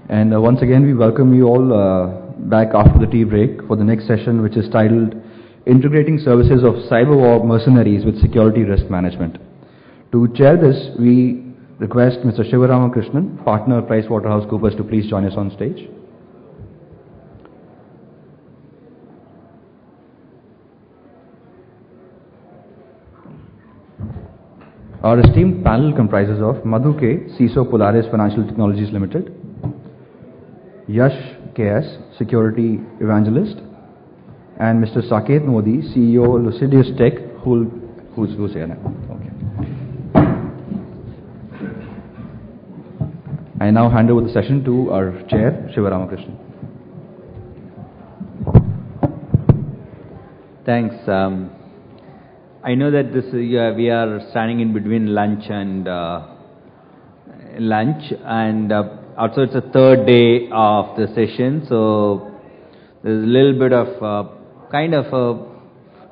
And once again, we welcome you all back after the tea break for the next session, which is titled Integrating Services of Cyberwar Mercenaries with Security Risk Management. To chair this, we request Mr. Sivarama Krishnan, partner PricewaterhouseCoopers, to please join us on stage. Our esteemed panel comprises of Madhu K, CISO Polaris Financial Technologies Limited, Yash KS, Security Evangelist, and Mr. Saket Modi, CEO Lucideus Tech, who's here now. Okay. I now hand over the session to our chair, Sivarama Krishnan. Thanks. I know that we are standing in between lunch and also it's a third day of the session, so there's a little bit of kind of a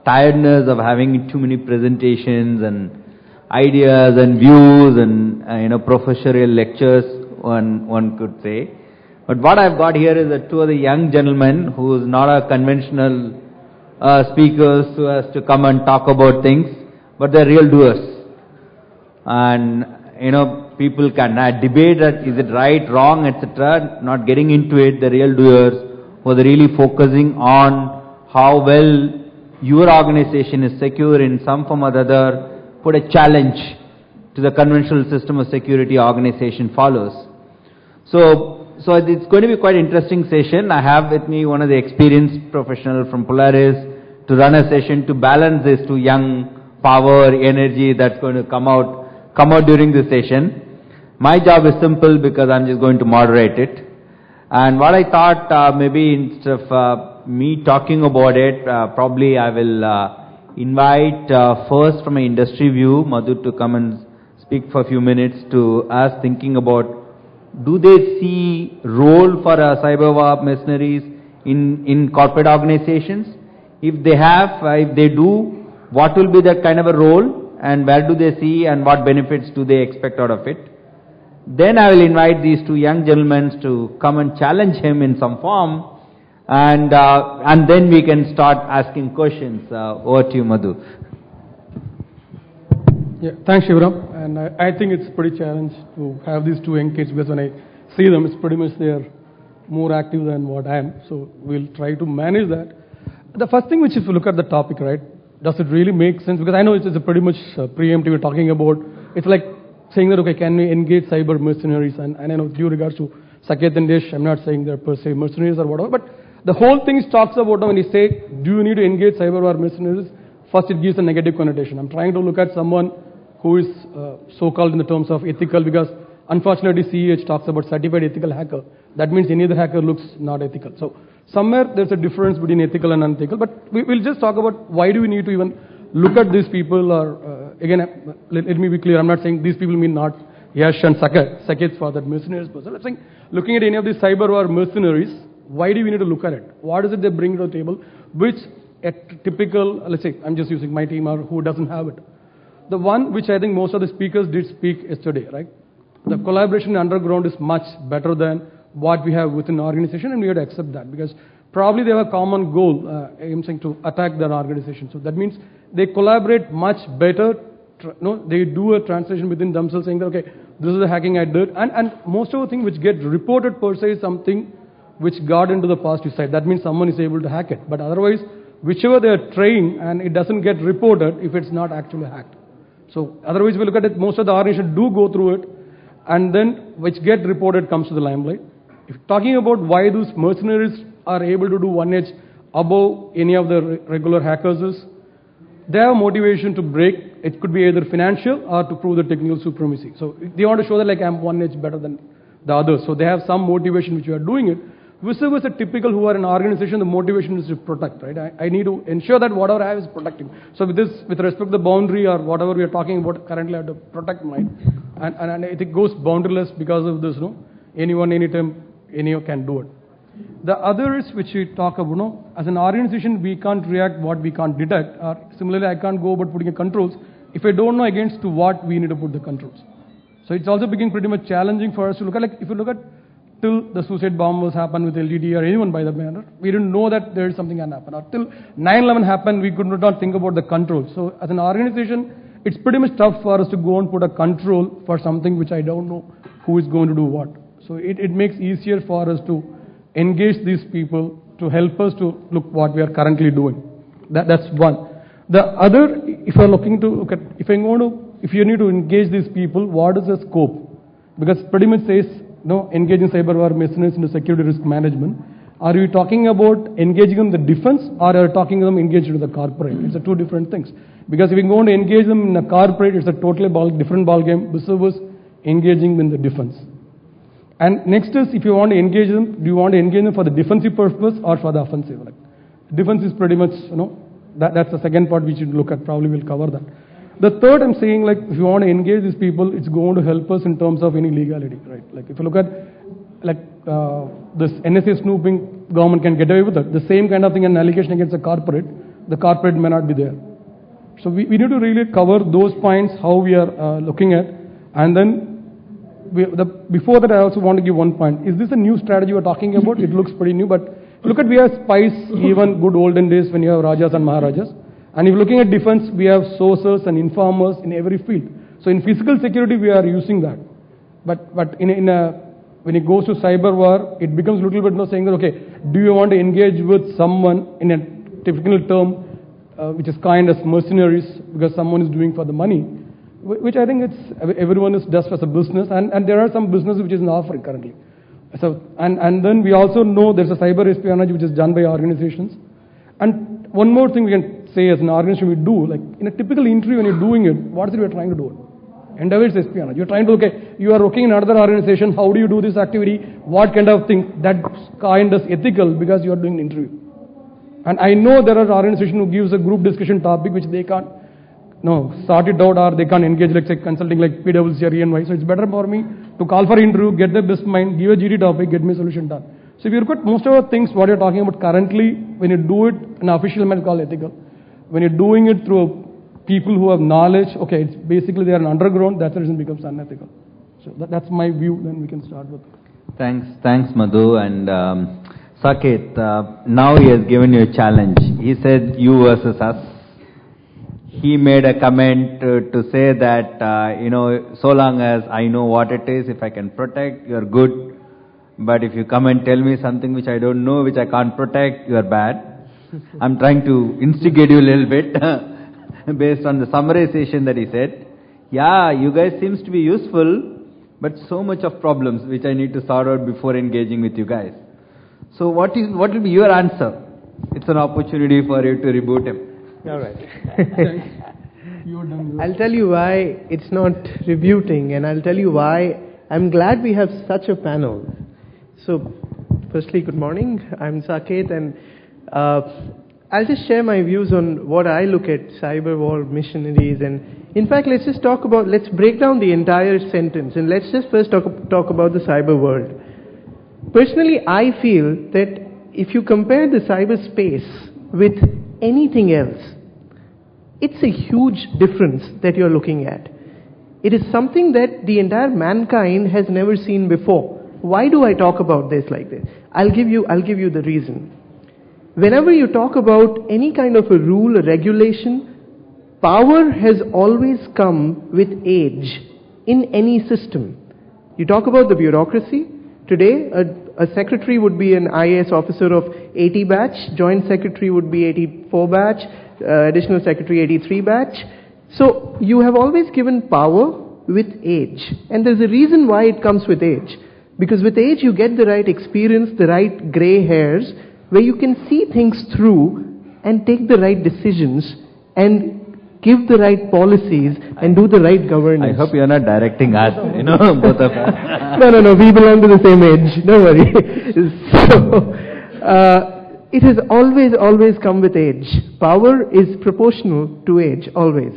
tiredness of having too many presentations and ideas and views and professorial lectures, one could say. But what I've got here is two of the young gentlemen who's not a conventional speakers who has to come and talk about things, but they're real doers. And people can debate that is it right, wrong, etc. Not getting into it. The real doers who are really focusing on how well your organization is secure in some form or other, put a challenge to the conventional system of security organization follows. So it's going to be quite interesting session. I have with me one of the experienced professional from Polaris to run a session to balance this to young power, energy that's going to come out during this session. My job is simple because I'm just going to moderate it. And what I thought, maybe instead of me talking about it, probably I will invite first from an industry view, Madhu to come and speak for a few minutes to us thinking about, do they see role for cyberwar mercenaries in corporate organizations? If they have, if they do, what will be that kind of a role and where do they see and what benefits do they expect out of it? Then I will invite these two young gentlemen to come and challenge him in some form, and then we can start asking questions. Over to you, Madhu. Yeah, thanks, Sivaram. And I think it's pretty challenge to have these two young kids, because when I see them, it's pretty much they're more active than what I am. So we'll try to manage that. The first thing, which if you look at the topic, right, does it really make sense? Because I know it's a pretty much preemptive we're talking about. It's like saying that, okay, can we engage cyber mercenaries? And I know due regards to Saket and Yash, I'm not saying they're per se mercenaries or whatever, but the whole thing talks about when you say, do you need to engage cyberwar mercenaries? First, it gives a negative connotation. I'm trying to look at someone who is so-called in the terms of ethical, because unfortunately CEH talks about certified ethical hacker. That means any other hacker looks not ethical. So somewhere there's a difference between ethical and unethical, but we'll just talk about why do we need to even look at these people, or again, let me be clear, I'm not saying these people mean not Yash and Saket for that mercenaries person. I'm saying looking at any of these cyberwar mercenaries, why do we need to look at it? What is it they bring to the table, which a typical, let's say, I'm just using my team, or who doesn't have it. The one which I think most of the speakers did speak yesterday, right? The collaboration underground is much better than what we have within an organization, and we have to accept that, because probably they have a common goal, I'm saying, to attack their organization. So that means they collaborate much better. They do a translation within themselves, saying that, okay, this is the hacking I did, and most of the things which get reported per se is something which got into the positive side. That means someone is able to hack it. But otherwise, whichever they are trained, and it doesn't get reported if it's not actually hacked. So otherwise, we look at it, most of the organizations do go through it, and then which get reported comes to the limelight. If talking about why those mercenaries are able to do one edge above any of the regular hackers is, they have motivation to break. It could be either financial or to prove the technical supremacy. So they want to show that, like, I'm one edge better than the others. So they have some motivation which you are doing it. Versus a typical who are in an organization, the motivation is to protect, right? I need to ensure that whatever I have is protecting. So with this, with respect to the boundary or whatever we are talking about, currently I have to protect mine. And it goes boundaryless because of this, anyone, anytime, anyone can do it. The others which we talk about, as an organization, we can't react what we can't detect. Or similarly, I can't go about putting a controls if I don't know against to what we need to put the controls. So it's also becoming pretty much challenging for us to look at, like, if you look at till the suicide bombers happened with LTT or anyone by that manner, we didn't know that there is something can happen. Or till 9/11 happened, we could not think about the control. So as an organization, it's pretty much tough for us to go and put a control for something which I don't know who is going to do what. So it makes easier for us to engage these people to help us to look what we are currently doing. That's one. The other, if you are looking to look at, if you need to engage these people, what is the scope? Because pretty much says, engage in cyberwar mercenaries into security risk management. Are you talking about engaging them in the defense, or are you talking them engaged into the corporate? It's two different things. Because if you're going to engage them in a corporate, it's a totally different ball game. This was engaging in the defense. And next is, if you want to engage them, do you want to engage them for the defensive purpose or for the offensive? Like, defense is pretty much, that's the second part we should look at. Probably we'll cover that. The third, I'm saying, like, if you want to engage these people, it's going to help us in terms of any legality, right? Like, if you look at, like, this NSA snooping, government can get away with it. The same kind of thing, an allegation against a corporate, the corporate may not be there. So we need to really cover those points, how we are looking at, and then before that, I also want to give one point. Is this a new strategy we're talking about? It looks pretty new, but look at, we have spies, even good olden days when you have Rajas and Maharajas. And if you're looking at defense, we have sources and informers in every field. So in physical security, we are using that. But when it goes to cyber war, it becomes a little bit more saying that, okay, do you want to engage with someone in a typical term, which is kind as mercenaries, because someone is doing for the money, which I think everyone does as a business, and there are some businesses which is in offering currently. So, and then we also know there's a cyber espionage which is done by organizations. And one more thing we can say as an organization we do, like in a typical interview when you're doing it, what is it you're trying to do? Endeavor is espionage. You're trying to, okay, you are working in another organization, how do you do this activity, what kind of thing, that kind is ethical because you are doing an interview. And I know there are organizations who gives a group discussion topic which they can't sort it out, or they can't engage, like say consulting like PwC or EY. So it's better for me to call for interview, get the best mind, give a GD topic, get me a solution done. So if you look at most of the things what you're talking about currently, when you do it in official manner, it's called ethical. When you're doing it through people who have knowledge, okay, it's basically they are an underground, that's the reason it becomes unethical. So that's my view, then we can start with. Thanks Madhu, and Saket, now he has given you a challenge. He said you versus us. He made a comment to say that, so long as I know what it is, if I can protect, you're good. But if you come and tell me something which I don't know, which I can't protect, you're bad. I'm trying to instigate you a little bit based on the summarization that he said. Yeah, you guys seems to be useful, but so much of problems which I need to sort out before engaging with you guys. So what will be your answer? It's an opportunity for you to reboot him. All right. I'll tell you why it's not rebooting, and I'll tell you why I'm glad we have such a panel. So, firstly, good morning. I'm Saket, and I'll just share my views on what I look at Cyberwar Mercenaries. And in fact, let's break down the entire sentence, and let's just first talk about the cyber world. Personally, I feel that if you compare the cyberspace with anything else, it's a huge difference that you're looking at. It is something that the entire mankind has never seen before. Why do I talk about this like this? I'll give you the reason. Whenever you talk about any kind of a rule or regulation, power has always come with age in any system. You talk about the bureaucracy. Today, a secretary would be an IAS officer of 80 batch, joint secretary would be 84 batch, additional secretary 83 batch. So you have always given power with age. And there's a reason why it comes with age. Because with age you get the right experience, the right grey hairs, where you can see things through and take the right decisions and give the right policies and do the right governance. I hope you're not directing us, both of us. No, we belong to the same age, don't worry. So, it has always come with age. Power is proportional to age, always.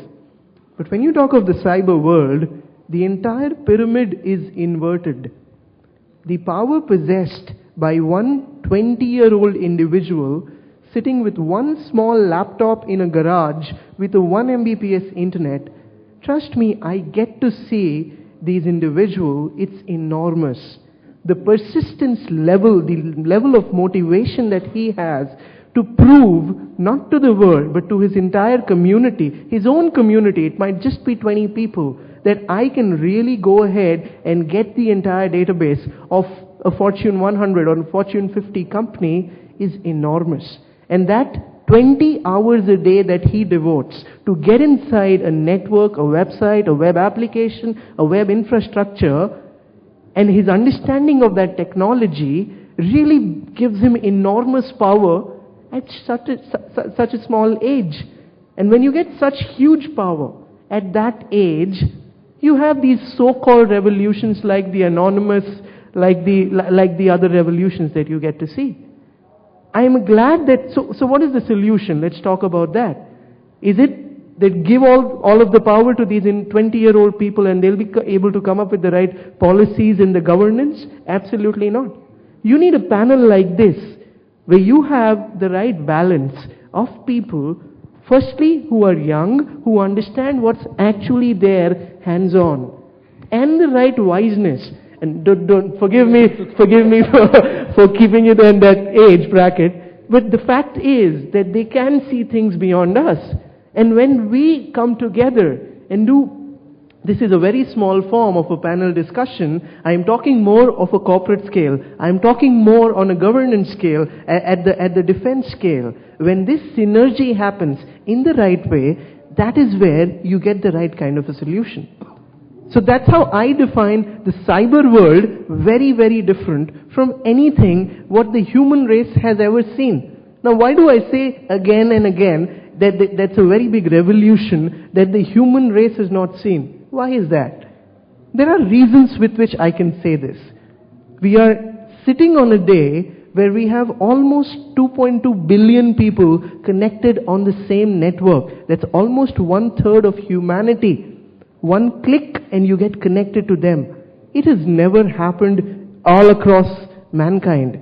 But when you talk of the cyber world, the entire pyramid is inverted. The power possessed by one 20-year-old individual sitting with one small laptop in a garage with a 1 Mbps internet, trust me, I get to see these individuals, it's enormous. the persistence level, the level of motivation that he has to prove, not to the world, but to his entire community, his own community, it might just be 20 people, that I can really go ahead and get the entire database of a Fortune 100 or a Fortune 50 company is enormous. And that 20 hours a day that he devotes to get inside a network, a website, a web application, a web infrastructure, and his understanding of that technology really gives him enormous power at such a small age. And when you get such huge power at that age, you have these so-called revolutions like the anonymous, like the other revolutions that you get to see. I am glad that, so what is the solution? Let's talk about that. Is it that give all of the power to these 20-year-old people and they'll be able to come up with the right policies in the governance? Absolutely not. You need a panel like this, where you have the right balance of people, firstly, who are young, who understand what's actually there hands-on, and the right wiseness. And don't forgive me for keeping it in that age bracket. But the fact is that they can see things beyond us. And when we come together and do, this is a very small form of a panel discussion. I am talking more of a corporate scale. I am talking more on a governance scale, at the defense scale. When this synergy happens in the right way, that is where you get the right kind of a solution. So that's how I define the cyber world, very, very different from anything what the human race has ever seen. Now, why do I say again and again that that's a very big revolution that the human race has not seen? Why is that? There are reasons with which I can say this. We are sitting on a day where we have almost 2.2 billion people connected on the same network. That's almost 1/3 of humanity. One click and you get connected to them. It has never happened all across mankind.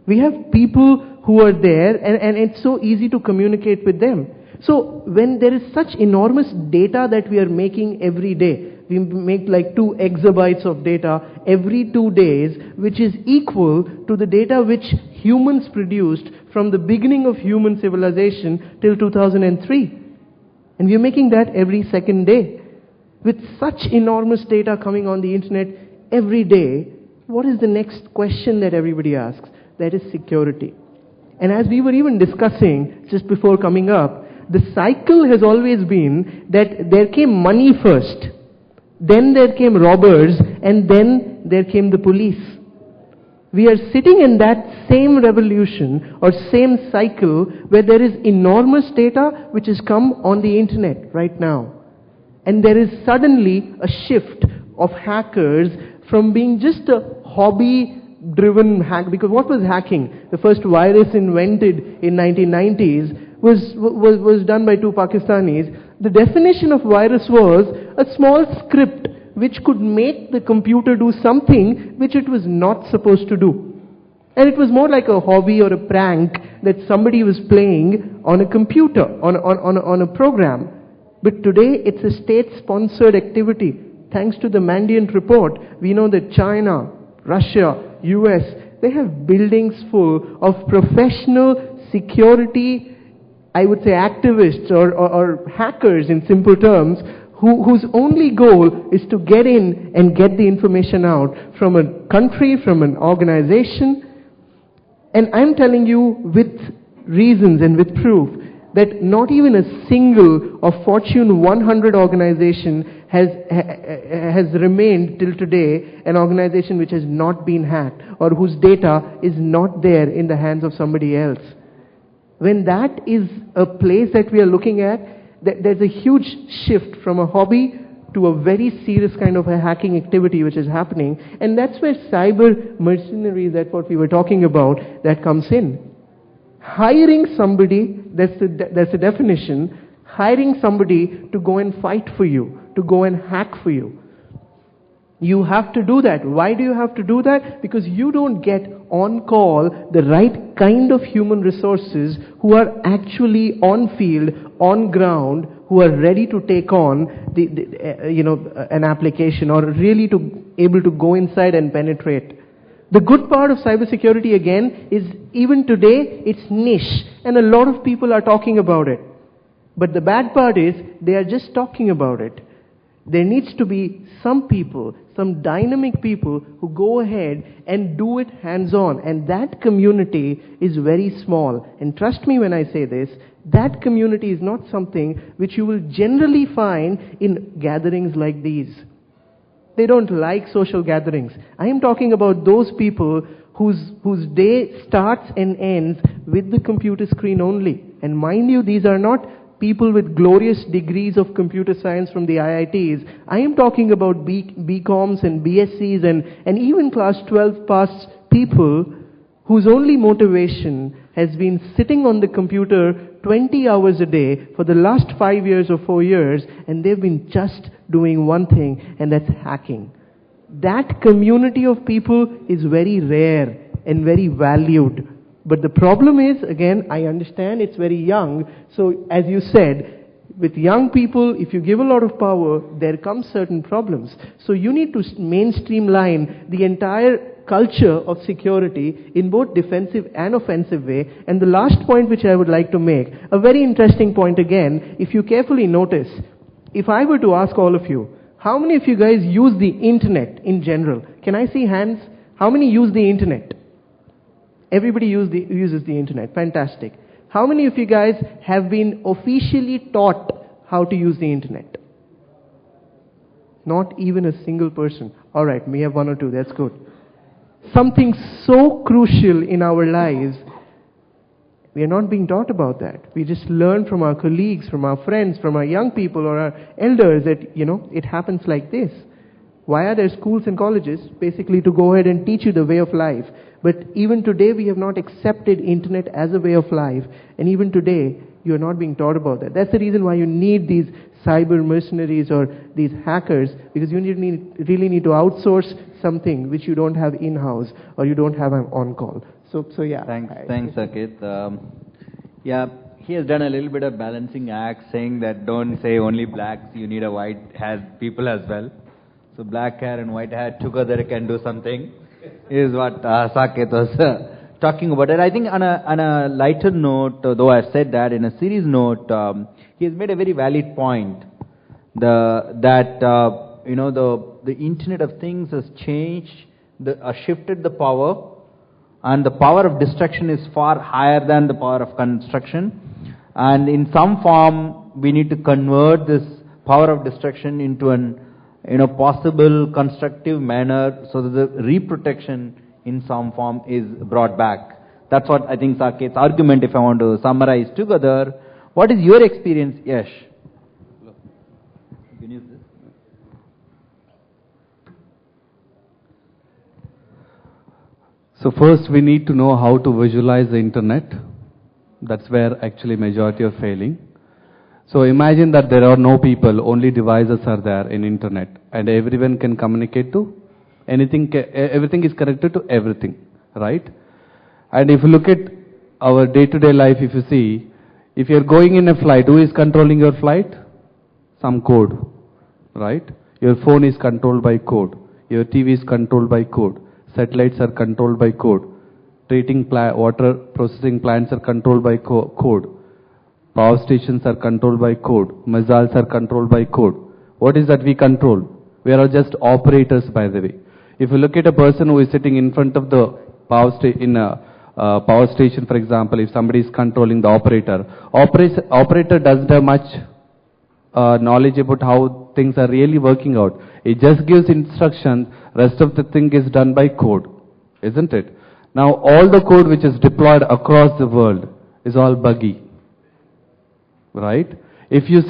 We have people who are there and it's so easy to communicate with them. So when there is such enormous data that we are making every day, we make like 2 exabytes of data every 2 days, which is equal to the data which humans produced from the beginning of human civilization till 2003. And we are making that every second day. With such enormous data coming on the internet every day, what is the next question that everybody asks? That is security. And as we were even discussing just before coming up, the cycle has always been that there came money first, then there came robbers, and then there came the police. We are sitting in that same revolution or same cycle where there is enormous data which has come on the internet right now. And there is suddenly a shift of hackers from being just a hobby-driven hack. Because what was hacking? The first virus invented in 1990s was done by 2 Pakistanis. The definition of virus was a small script which could make the computer do something which it was not supposed to do. And it was more like a hobby or a prank that somebody was playing on a computer, on a program. But today it's a state-sponsored activity. Thanks to the Mandiant report, we know that China, Russia, US, they have buildings full of professional security, I would say activists or hackers in simple terms, whose only goal is to get in and get the information out from a country, from an organization. And I'm telling you with reasons and with proof that not even a single of Fortune 100 organization has remained till today an organization which has not been hacked or whose data is not there in the hands of somebody else. When that is a place that we are looking at, there's a huge shift from a hobby to a very serious kind of a hacking activity which is happening. And that's where cyber mercenaries, that's what we were talking about, that comes in. Hiring somebody, that's the definition, hiring somebody to go and fight for you, to go and hack for you. You have to do that. Why do you have to do that? Because you don't get on call the right kind of human resources who are actually on field, on ground, who are ready to take on an application or really able to go inside and penetrate. The good part of cybersecurity again is even today it's niche and a lot of people are talking about it. But the bad part is they are just talking about it. There needs to be some people, some dynamic people who go ahead and do it hands-on. And that community is very small. And trust me when I say this, that community is not something which you will generally find in gatherings like these. They don't like social gatherings. I am talking about those people whose day starts and ends with the computer screen only. And mind you, these are not people with glorious degrees of computer science from the IITs. I am talking about BComs and BScs and even class 12 pass people whose only motivation has been sitting on the computer 20 hours a day for the last 5 years or 4 years, and they've been just doing one thing, and that's hacking. That community of people is very rare and very valued. But the problem is, again, I understand it's very young. So as you said, with young people, if you give a lot of power, there comes certain problems. So you need to mainstream line the entire culture of security in both defensive and offensive way. And the last point which I would like to make, a very interesting point again, if you carefully notice, if I were to ask all of you, how many of you guys use the internet in general? Can I see hands? How many use the internet? Everybody uses the internet. Fantastic. How many of you guys have been officially taught how to use the internet? Not even a single person. All right, we have one or two. That's good. Something so crucial in our lives, we are not being taught about that. We just learn from our colleagues, from our friends, from our young people or our elders that, it happens like this. Why are there schools and colleges? Basically to go ahead and teach you the way of life. But even today we have not accepted internet as a way of life. And even today you are not being taught about that. That's the reason why you need these cyber mercenaries or these hackers, because you really need to outsource something which you don't have in-house or you don't have on call. So yeah. Thanks, Saket. Yeah, he has done a little bit of balancing act, saying that don't say only blacks, you need a white hair people as well. So black hair and white hair together can do something, is what Saket was talking about. And I think on a lighter note, though I said that, in a serious note, he has made a very valid point. The Internet of Things has changed, shifted the power, and the power of destruction is far higher than the power of construction. And in some form, we need to convert this power of destruction into an possible constructive manner so that the reprotection in some form is brought back. That's what I think Saket's argument, if I want to summarize together. What is your experience, Yash? You can use this. So first we need to know how to visualize the internet. That's where actually majority are failing. So imagine that there are no people, only devices are there in internet, and everyone can communicate to anything, everything is connected to everything, right? And if you look at our day-to-day life, if you see, if you're going in a flight, who is controlling your flight? Some code, right? Your phone is controlled by code. Your TV is controlled by code. Satellites are controlled by code. Treating water processing plants are controlled by code. Power stations are controlled by code. Missiles are controlled by code. What is that we control? We are just operators, by the way. If you look at a person who is sitting in front of the power station, for example, if somebody is controlling the operator, operator doesn't have much knowledge about how things are really working out. It just gives instructions. Rest of the thing is done by code, isn't it? Now, all the code which is deployed across the world is all buggy. Right? If you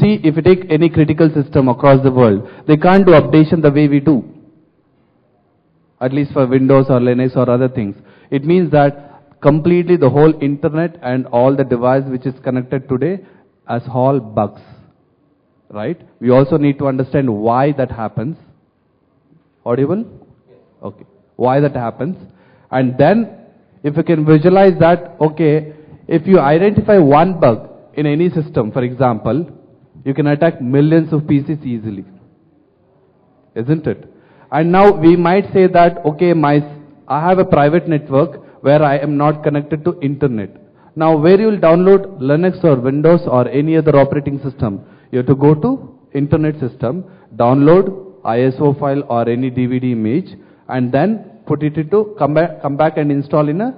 take any critical system across the world, they can't do updation the way we do. At least for Windows or Linux or other things. It means that completely the whole internet and all the device which is connected today has all bugs. Right? We also need to understand why that happens. Audible? Okay. Why that happens. And then, if you can visualize that, okay, if you identify one bug in any system, for example, you can attack millions of PCs easily. Isn't it? And now we might say that, okay, my I have a private network where I am not connected to internet. Now where you will download Linux or Windows or any other operating system, you have to go to internet system, download ISO file or any DVD image, and then put it into, come back and install in a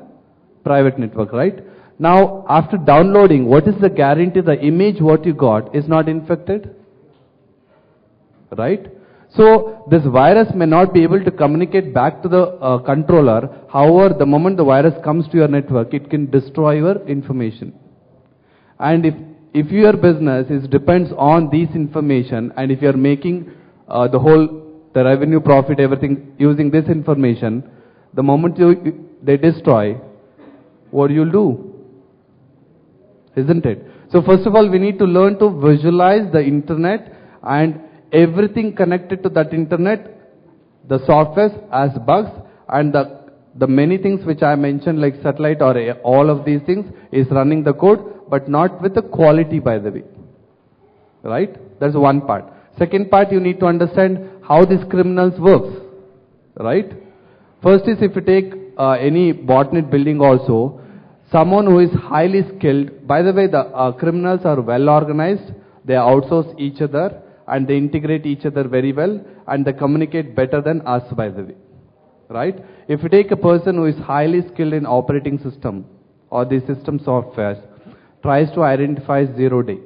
private network, right? Now after downloading, what is the guarantee the image what you got is not infected? Right? So this virus may not be able to communicate back to the controller. However, the moment the virus comes to your network, it can destroy your information. And if your business depends on this information, and if you are making the revenue, profit, everything using this information, the moment they destroy, what you'll do? Isn't it? So first of all, we need to learn to visualize the internet and everything connected to that internet, the software as bugs, and the many things which I mentioned like satellite or all of these things is running the code, but not with the quality, by the way. Right? That's one part. Second part, you need to understand how these criminals works. Right? First is if you take any botnet building also, someone who is highly skilled, by the way, the criminals are well organized, they outsource each other, and they integrate each other very well, and they communicate better than us, by the way. Right? If you take a person who is highly skilled in operating system or the system softwares, tries to identify 0 day.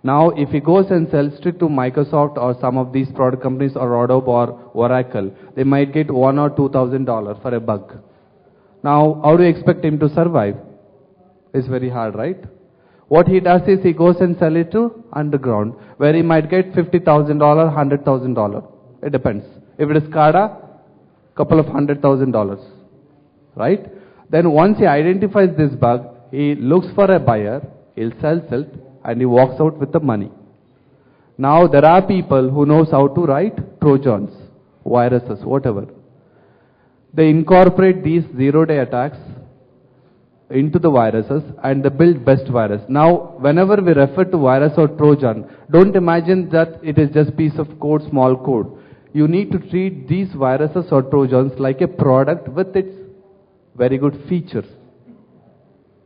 Now if he goes and sells it to Microsoft or some of these product companies or Adobe or Oracle, they might get $1,000 or $2,000 for a bug. Now how do you expect him to survive? It's very hard, right? What he does is he goes and sells it to underground, where he might get $50,000, $100,000. It depends. If it is SCADA, couple of $100,000. Right? Then once he identifies this bug, he looks for a buyer, he'll sell it, and he walks out with the money. Now there are people who knows how to write Trojans, viruses, whatever. They incorporate these 0 day attacks into the viruses and they build best virus. Now whenever we refer to virus or Trojan, don't imagine that it is just piece of code, small code. You need to treat these viruses or Trojans like a product with its very good features.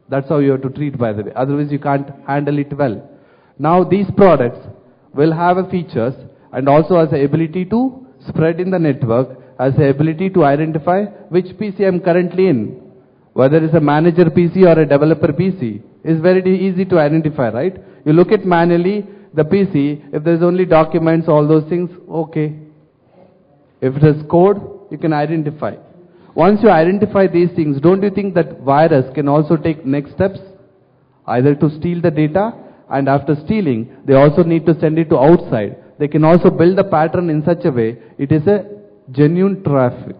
That's how you have to treat, by the way. Otherwise you can't handle it well. Now these products will have a features and also has the ability to spread in the network, has the ability to identify which PC I am currently in. Whether it's a manager PC or a developer PC, is very easy to identify, right? You look at manually the PC, if there's only documents, all those things, okay. If it is code, you can identify. Once you identify these things, don't you think that virus can also take next steps? Either to steal the data, and after stealing, they also need to send it to outside. They can also build a pattern in such a way, it is a genuine traffic.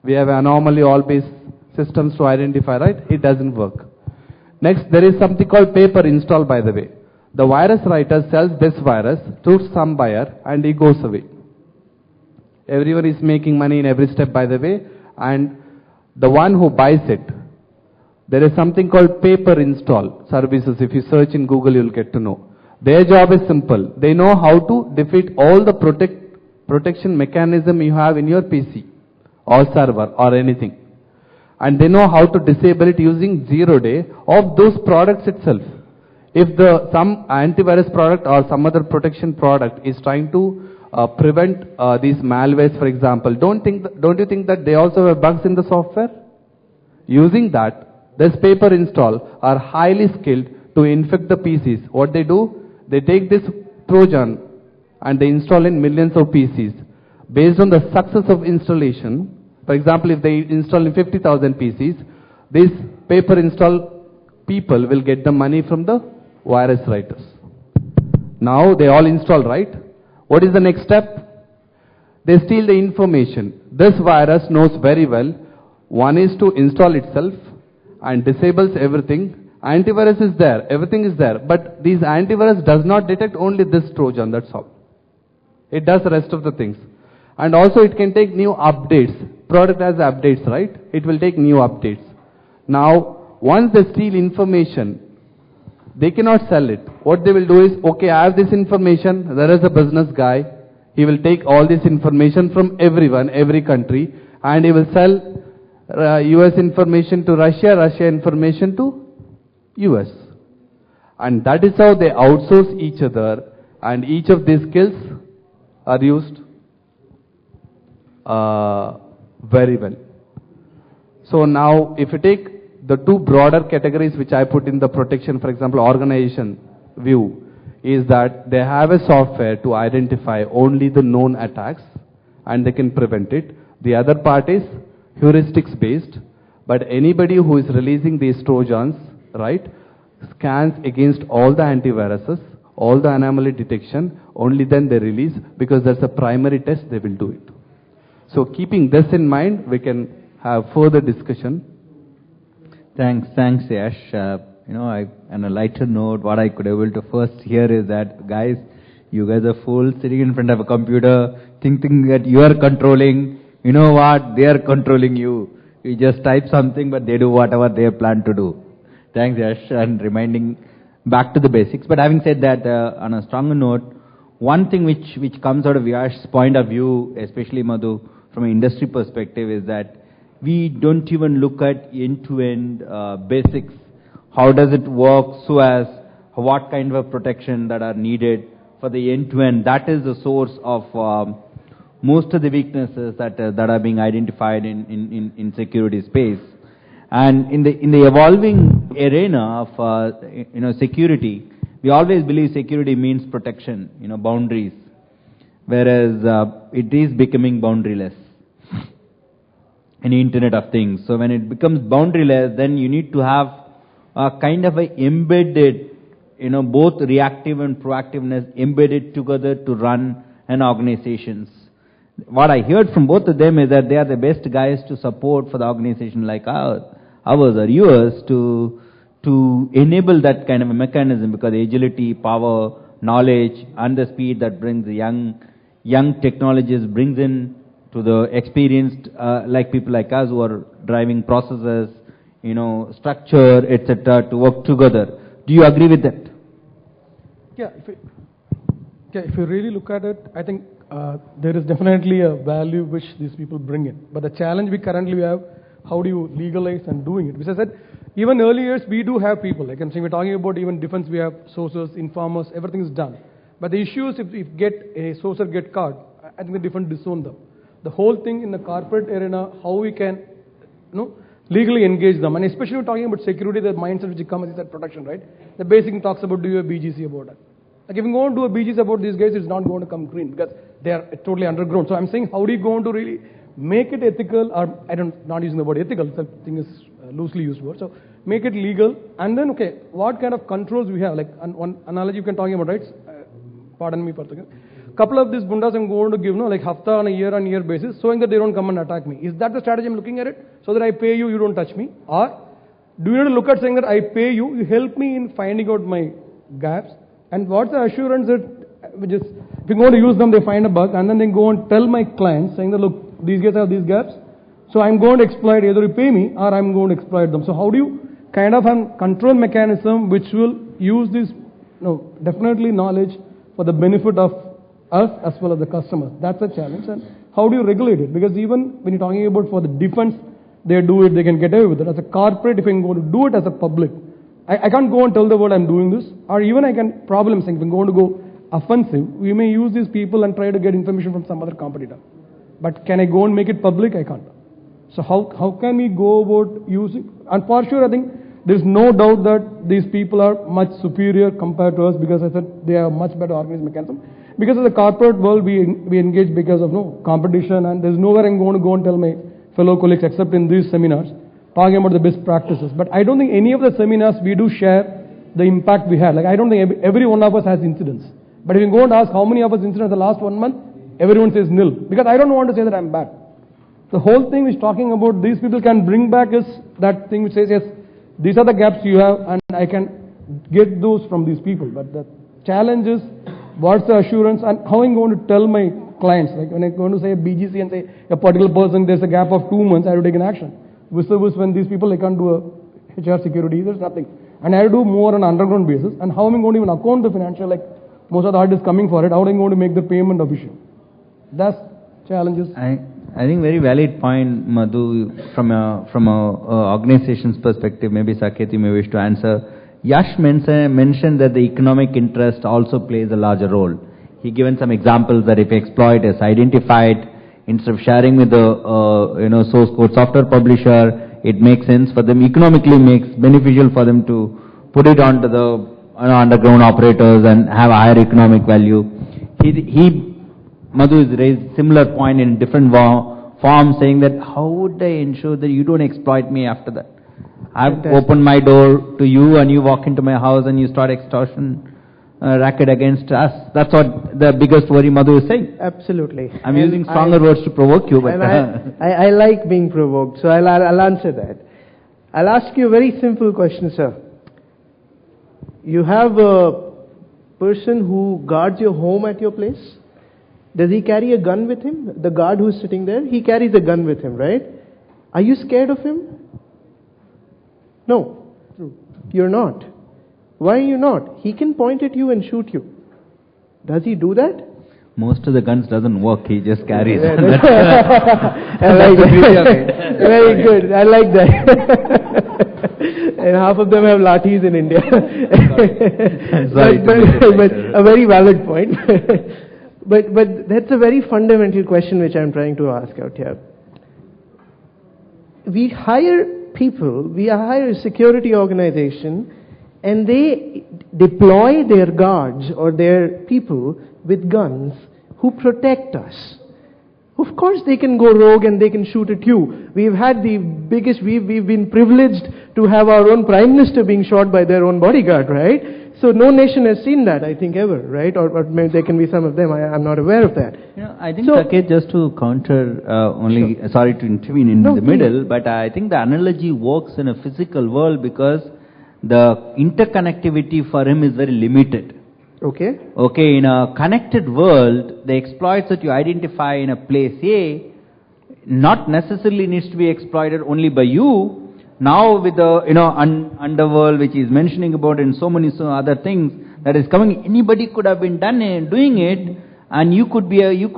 We have anomaly all-based systems to identify, right? It doesn't work. Next, there is something called paper install, by the way. The virus writer sells this virus to some buyer and he goes away. Everyone is making money in every step, by the way, and the one who buys it, there is something called paper install services. If you search in Google, you'll get to know. Their job is simple. They know how to defeat all the protection mechanism you have in your PC or server or anything. And they know how to disable it using 0 day of those products itself. If some antivirus product or some other protection product is trying to prevent these malwares, for example, don't you think that they also have bugs in the software? Using that, this paper install are highly skilled to infect the PCs. What they do, they take this Trojan and they install in millions of PCs. Based on the success of installation, for example, if they install in 50,000 PCs, these paper install people will get the money from the virus writers. Now they all install, right? What is the next step? They steal the information. This virus knows very well. One is to install itself and disables everything. Antivirus is there, everything is there, but these antivirus does not detect only this Trojan, that's all. It does the rest of the things. And also it can take new updates. Product has updates, right? It will take new updates. Now, once they steal information, they cannot sell it. What they will do is, okay, I have this information, there is a business guy, he will take all this information from everyone, every country, and he will sell US information to Russia, Russia information to US. And that is how they outsource each other, and each of these skills are used very well. So now if you take the two broader categories which I put in the protection, for example, organization view, is that they have a software to identify only the known attacks and they can prevent it. The other part is heuristics based, but anybody who is releasing these Trojans, right, scans against all the antiviruses, all the anomaly detection, only then they release, because that's a primary test, they will do it. So keeping this in mind, we can have further discussion. Thanks, Yash. On a lighter note, what I could able to first hear is that, guys, you guys are fools sitting in front of a computer, thinking that you are controlling. You know what? They are controlling you. You just type something, but they do whatever they plan to do. Thanks, Yash, and reminding back to the basics. But having said that, on a stronger note, one thing which comes out of Yash's point of view, especially Madhu, from an industry perspective, is that we don't even look at end-to-end basics. How does it work so as what kind of protection that are needed for the end-to-end? That is the source of most of the weaknesses that are being identified in security space. And in the evolving arena of security, we always believe security means protection, boundaries, whereas it is becoming boundaryless in the Internet of Things. So when it becomes boundaryless, then you need to have a kind of a embedded, both reactive and proactiveness embedded together to run an organizations. What I heard from both of them is that they are the best guys to support for the organization like ours or yours to enable that kind of a mechanism, because agility, power, knowledge, and the speed that brings the young technologies brings in to the experienced like people like us who are driving processes, structure, etc., to work together. Do you agree with that? Yeah, if you really look at it, I think there is definitely a value which these people bring in. But the challenge we currently have, how do you legalize and doing it? Which I said, even early years we do have people. Like I'm saying, we're talking about even defense, we have sources, informers, everything is done. But the issue is if a sourcer get caught, I think the defense disown them. The whole thing in the corporate arena, how we can, legally engage them. And especially when talking about security, the mindset which comes is that protection, right? The basic thing talks about do a BGC about it. Like if you go and do a BGC about these guys, it's not going to come green because they are totally underground. So I'm saying, how do you go on to really make it ethical, or not using the word ethical, the thing is loosely used word. So make it legal, and then what kind of controls we have? Like one analogy you can talk about, right? Pardon me for a second. Couple of these bundas I'm going to give, like hafta on a year-on-year basis, so that they don't come and attack me. Is that the strategy I'm looking at it? So that I pay you, you don't touch me? Or do you need to look at saying that I pay you, you help me in finding out my gaps? And what's the assurance that, which is, if you're going to use them, they find a bug, and then they go and tell my clients, saying that, look, these guys have these gaps, so I'm going to exploit, either you pay me, or I'm going to exploit them. So how do you kind of have a control mechanism which will use this, definitely knowledge for the benefit of us as well as the customers? That's a challenge. And how do you regulate it? Because even when you're talking about for the defense, they do it, they can get away with it. As a corporate, if I'm going to do it as a public, I can't go and tell the world I'm doing this. Or even I can problem saying, if I'm going to go offensive, we may use these people and try to get information from some other competitor. But can I go and make it public? I can't. So how can we go about using? And for sure, I think there's no doubt that these people are much superior compared to us, because I said they have much better organized mechanism. Because of the corporate world, we engage because of competition, and there's nowhere I'm going to go and tell my fellow colleagues except in these seminars, talking about the best practices. But I don't think any of the seminars we do share the impact we had. Like I don't think every one of us has incidents. But if you go and ask how many of us incidents the last 1 month, everyone says nil. Because I don't want to say that I'm bad. The whole thing is talking about these people can bring back is that thing which says, yes, these are the gaps you have, and I can get those from these people. But the challenge is, what's the assurance, and how I'm going to tell my clients? Like when I'm going to say a BGC and say a particular person, there's a gap of 2 months, I have to take an action. Vis-a-vis when these people, I can't do a HR security, there's nothing. And I have to do more on an underground basis. And how am I going to even account the financial, like most of the art is coming for it, how am I going to make the payment official? That's challenges. I think very valid point, Madhu, from a organization's perspective. Maybe Saket, you may wish to answer. Yash mentioned that the economic interest also plays a larger role. He given some examples that if exploit is identified, instead of sharing with the source code software publisher, it makes sense for them, economically makes beneficial for them to put it onto the underground operators and have a higher economic value. Madhu has raised similar point in different form, saying that how would I ensure that you don't exploit me after that? I've opened my door to you and you walk into my house and you start extortion racket against us. That's what the biggest worry Madhu is saying. Absolutely. I'm using stronger words to provoke you. But I like being provoked, so I'll answer that. I'll ask you a very simple question, sir. You have a person who guards your home at your place. Does he carry a gun with him? The guard who's sitting there, he carries a gun with him, right? Are you scared of him? No. True. You're not. Why are you not? He can point at you and shoot you. Does he do that? Most of the guns doesn't work, he just carries. I like that. Very good. I like that. And half of them have lathis in India. but a very valid point. But that's a very fundamental question which I'm trying to ask out here. We hire people, we hire a security organization, and they deploy their guards or their people with guns who protect us. Of course they can go rogue and they can shoot at you. We've had the biggest, we've been privileged to have our own Prime Minister being shot by their own bodyguard, right? So no nation has seen that, I think, ever, right? Or maybe there can be some of them, I'm not aware of that. I think, Saket, just to counter, sure. Sorry to intervene in the middle, but I think the analogy works in a physical world because the interconnectivity for him is very limited. Okay. Okay, in a connected world, the exploits that you identify in a place A not necessarily needs to be exploited only by you. Now with the underworld which is mentioning about and so many other things that is coming, anybody could have been doing it, and you could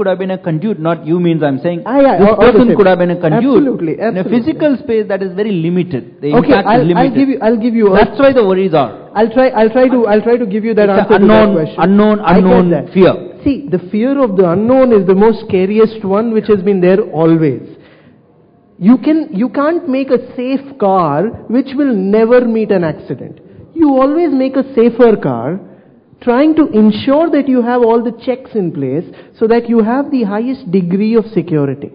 have been a conduit. Not you means I'm saying this person could have been a conduit. Absolutely. In a physical space that is very limited. The okay, impact is limited. I'll give you. That's why the worries are. I'll try to give you that answer to that question. Unknown fear. See, the fear of the unknown is the most scariest one, which has been there always. You can't make a safe car which will never meet an accident. You always make a safer car, trying to ensure that you have all the checks in place so that you have the highest degree of security.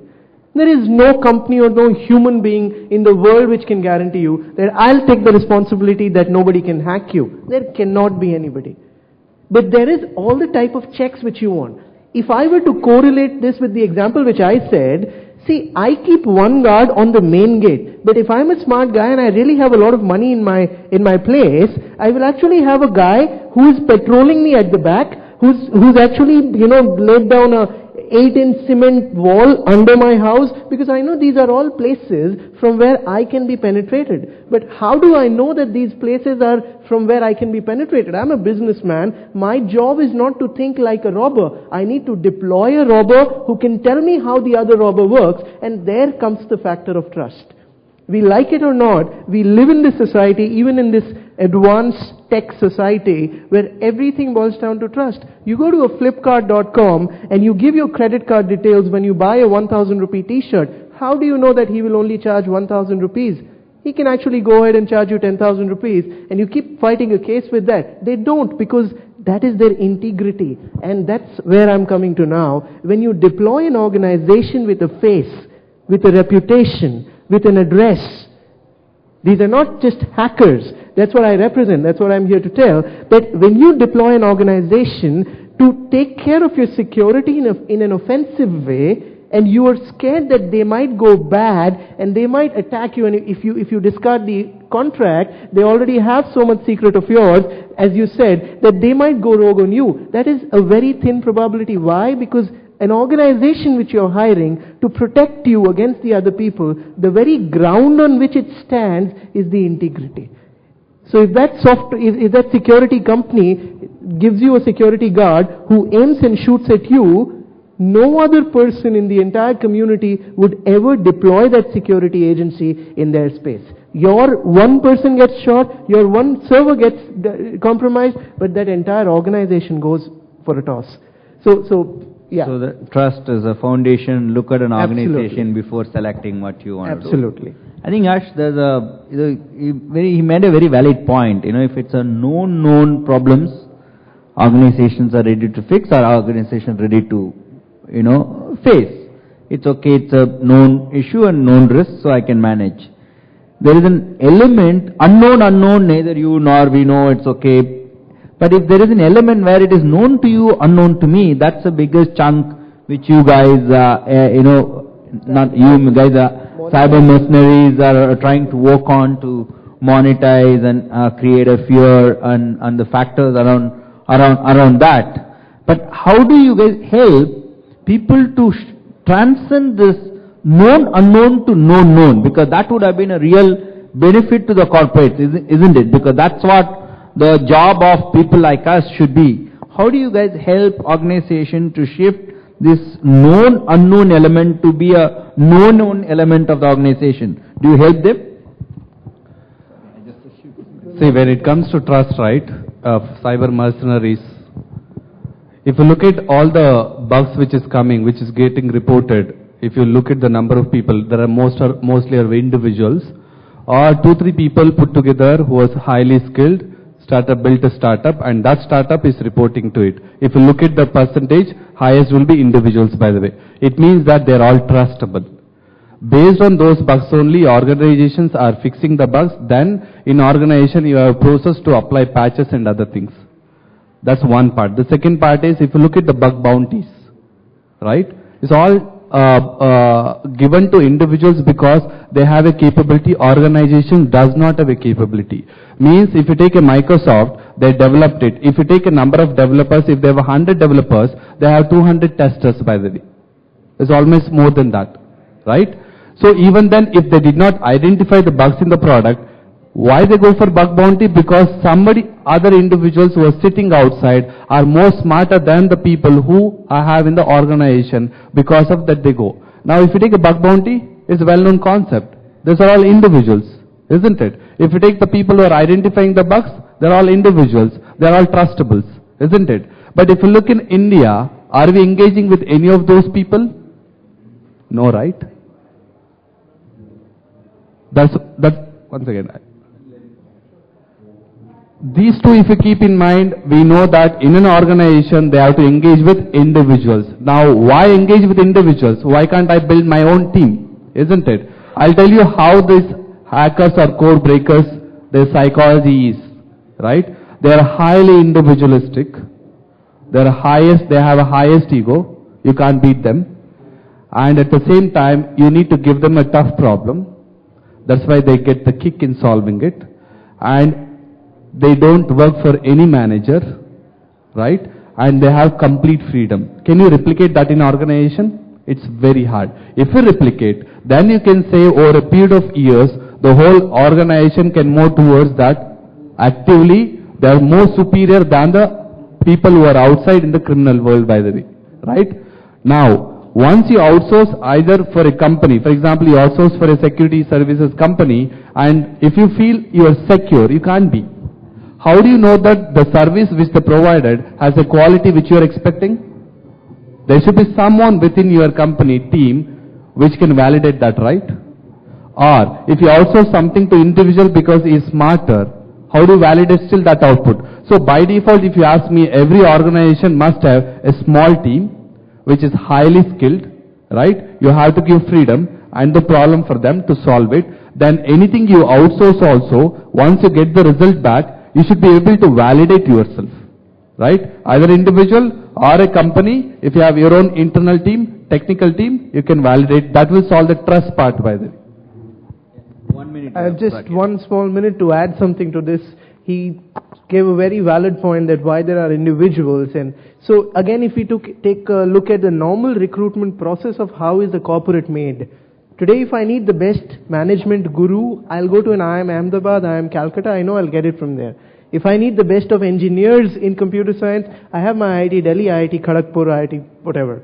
There is no company or no human being in the world which can guarantee you that I'll take the responsibility that nobody can hack you. There cannot be anybody. But there is all the type of checks which you want. If I were to correlate this with the example which I said, see, I keep one guard on the main gate. But if I'm a smart guy and I really have a lot of money in my place, I will actually have a guy who is patrolling me at the back, who's actually, laid down a 8-inch cement wall under my house, because I know these are all places from where I can be penetrated. But how do I know that these places are from where I can be penetrated? I'm a businessman. My job is not to think like a robber. I need to deploy a robber who can tell me how the other robber works, and there comes the factor of trust. We like it or not, we live in this society, even in this advanced tech society, where everything boils down to trust. You go to a flipkart.com and you give your credit card details when you buy a 1,000 rupee t-shirt. How do you know that he will only charge 1,000 rupees? He can actually go ahead and charge you 10,000 rupees, and you keep fighting a case with that. They don't, because that is their integrity. And that's where I'm coming to now. When you deploy an organization with a face, with a reputation, with an address, these are not just hackers. That's what I represent. That's what I'm here to tell. That when you deploy an organization to take care of your security in an offensive way, and you are scared that they might go bad and they might attack you, and if you discard the contract, they already have so much secret of yours, as you said, that they might go rogue on you. That is a very thin probability. Why? Because an organization which you're hiring to protect you against the other people, the very ground on which it stands is the integrity. So if that security company gives you a security guard who aims and shoots at you, no other person in the entire community would ever deploy that security agency in their space. Your one person gets shot, your one server gets compromised, but that entire organization goes for a toss. Yeah. So the trust is a foundation. Look at an organization Absolutely. before selecting what you want to do. Absolutely. I think Yash, he made a very valid point. If it's a known problems, organizations are ready to fix, or organizations ready to, face. It's okay, it's a known issue and known risk, so I can manage. There is an element, unknown, neither you nor we know, it's okay. But if there is an element where it is known to you, unknown to me, that's the biggest chunk which you guys, not you guys, cyber mercenaries are trying to work on to monetize and create a fear and the factors around that. But how do you guys help people to transcend this unknown to known? Because that would have been a real benefit to the corporates, isn't it? Because that's what the job of people like us should be. How do you guys help organization to shift this unknown element to be a known element of the organization? Do you help them? See, when it comes to trust, right, cyber mercenaries, if you look at all the bugs which is coming, which is getting reported, if you look at the number of people, there are mostly individuals or 2-3 people put together who are highly skilled, built a startup, and that startup is reporting to it. If you look at the percentage, highest will be individuals, by the way. It means that they are all trustable. Based on those bugs only, organizations are fixing the bugs. Then in organization you have a process to apply patches and other things. That's one part. The second part is, if you look at the bug bounties, right? It's all given to individuals because they have a capability. Organization does not have a capability. Means if you take a Microsoft, they developed it. If you take a number of developers, if they have 100 developers, they have 200 testers, by the way. It's almost more than that, right? So even then, if they did not identify the bugs in the product, why they go for bug bounty? Because other individuals who are sitting outside are more smarter than the people who have in the organization. Because of that they go. Now if you take a bug bounty, it's a well-known concept. These are all individuals, isn't it? If you take the people who are identifying the bugs, they're all individuals. They're all trustables, isn't it? But if you look in India, are we engaging with any of those people? No, right? That's once again. These two, if you keep in mind, we know that in an organization they have to engage with individuals. Now, why engage with individuals? Why can't I build my own team? Isn't it? I'll tell you how these hackers or code breakers, their psychology is, right? They are highly individualistic. They have a highest ego. You can't beat them. And at the same time, you need to give them a tough problem. That's why they get the kick in solving it. And they don't work for any manager, right? And they have complete freedom. Can you replicate that in organization? It's very hard. If you replicate, then you can say over a period of years, the whole organization can move towards that. Actively, they are more superior than the people who are outside in the criminal world, by the way, right? Now, once you outsource either for a company, for example, you outsource for a security services company, and if you feel you are secure, you can't be. How do you know that the service which they provided has a quality which you are expecting? There should be someone within your company team which can validate that, right? Or if you outsource something to individual because he is smarter, how do you validate still that output? So by default, if you ask me, every organization must have a small team which is highly skilled, right? You have to give freedom and the problem for them to solve it. Then anything you outsource also, once you get the result back, you should be able to validate yourself, right? Either individual or a company, if you have your own internal team, technical team, you can validate. That will solve the trust part, by the way. 1 minute. I have just 1 small minute to add something to this. He gave a very valid point that why there are individuals. And so again, if we take a look at the normal recruitment process of how is the corporate made. Today, if I need the best management guru, I'll go to an IIM Ahmedabad, IIM Calcutta, I know I'll get it from there. If I need the best of engineers in computer science, I have my IIT Delhi, IIT Kharagpur, IIT whatever.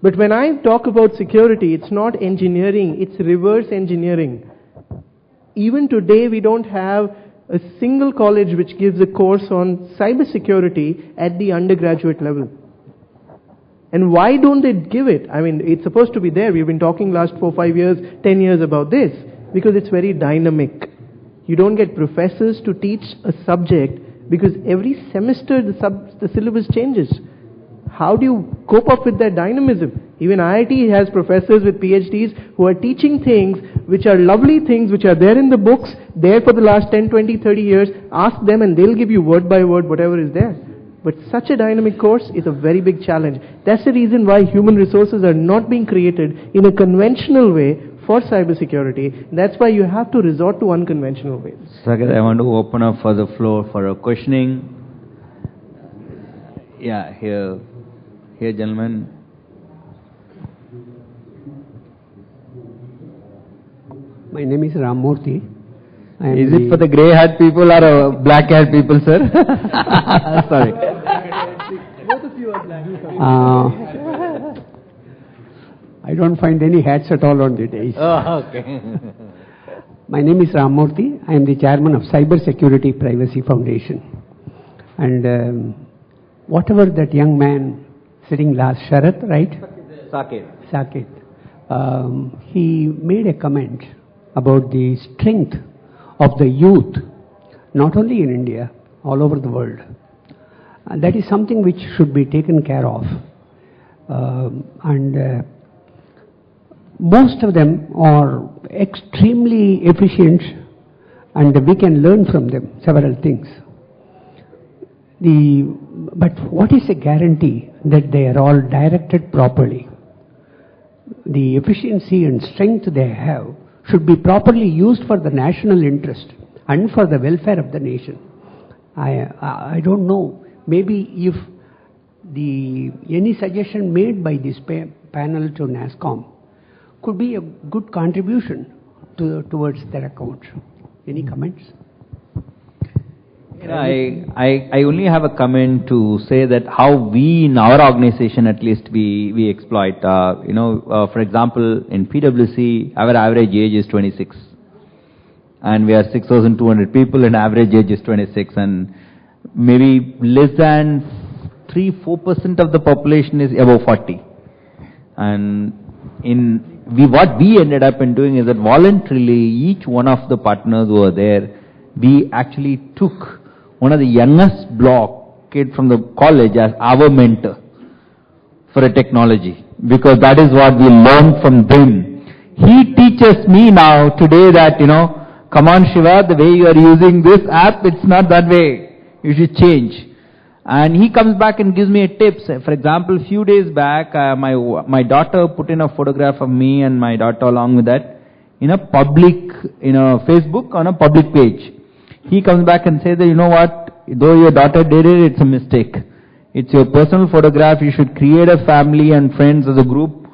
But when I talk about security, it's not engineering, it's reverse engineering. Even today, we don't have a single college which gives a course on cybersecurity at the undergraduate level. And why don't they give it? I mean, it's supposed to be there. We've been talking last 4, 5 years, 10 years about this, because it's very dynamic. You don't get professors to teach a subject because every semester the syllabus changes. How do you cope up with that dynamism? Even IIT has professors with PhDs who are teaching things which are lovely things, which are there in the books, there for the last 10, 20, 30 years. Ask them and they'll give you word by word whatever is there. But such a dynamic course is a very big challenge. That's the reason why human resources are not being created in a conventional way for cybersecurity. That's why you have to resort to unconventional ways. Saket, I want to open up for the floor for a questioning. Yeah, here gentlemen. My name is Ramurthy. Is it for the grey-haired people or black-haired people, sir? Sorry. Both of you are black. I don't find any hats at all on the days. Oh, okay. My name is Ramurthy. I am the chairman of Cybersecurity Privacy Foundation. And whatever that young man sitting last, Sharath, right? Saket. He made a comment about the strength of the youth, not only in India, all over the world. That is something which should be taken care of. Most of them are extremely efficient and we can learn from them several things. But what is a guarantee that they are all directed properly? The efficiency and strength they have should be properly used for the national interest and for the welfare of the nation. I don't know. Maybe if any suggestion made by this panel to NASSCOM could be a good contribution towards their account. Any comments? I only have a comment to say that how we in our organization at least we exploit. For example, in PwC, our average age is 26. And we are 6,200 people and average age is 26. And maybe less than 3-4% of the population is above 40. And what we ended up in doing is that voluntarily each one of the partners who were there, we actually took one of the youngest kid from the college as our mentor for a technology, because that is what we learned from them. He teaches me now today that, come on Shiva, the way you are using this app, it's not that way. You should change. And he comes back and gives me a tips. For example, a few days back, my daughter put in a photograph of me and my daughter along with that in a public, Facebook on a public page. He comes back and says that, you know what, though your daughter did it, it's a mistake. It's your personal photograph, you should create a family and friends as a group,